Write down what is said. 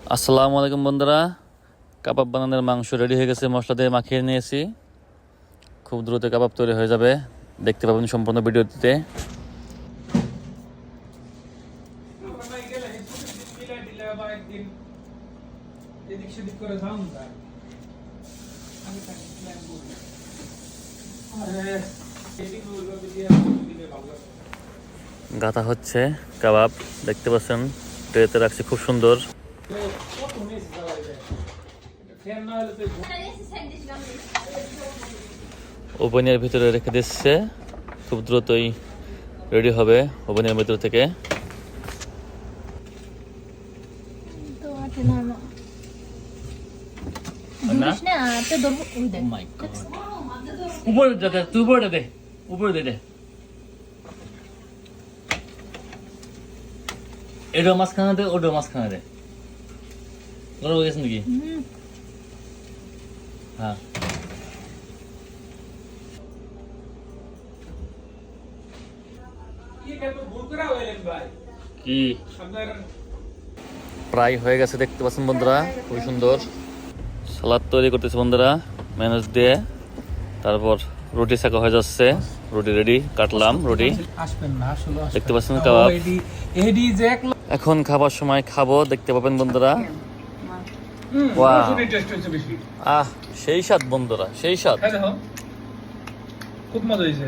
আসসালামু আলাইকুম বন্ধুরা, কাবাব বানানোর মাংস রেডি হয়ে গেছে। মশলা দিয়ে মাখিয়ে নিয়েছি। খুব দ্রুত কাবাব তৈরি হয়ে যাবে, দেখতে পাবেন সম্পূর্ণ ভিডিওটিতে। গাথা হচ্ছে কাবাব, দেখতে পাচ্ছেন ট্রেতে রাখছে, খুব সুন্দর। ওভেনের ভিতরে রেখে দিচ্ছে, খুব দ্রুতই রেডি হবে ওভেনের ভিতর থেকে। এটা মাঝখানে দে, ওটা মাঝখানে দে। গরম হয়ে গেছে নাকি? হ্যাঁ, কি প্রায় হয়ে গেছে, দেখতে পাচ্ছেন বন্ধুরা, খুবই সুন্দর। সালাদ তৈরি করতেছে বন্ধুরা ম্যানেজ দিয়ে। তারপর রুটি শাকা হয়ে যাচ্ছে, রুটি রেডি, কাটলাম রুটি, দেখতে পাচ্ছেন কাবাব। এখন খাবার সময় খাবো, দেখতে পাবেন বন্ধুরা। আহ, সেই স্বাদ বন্ধুরা, সেই স্বাদ। খুব মজা হয়েছে।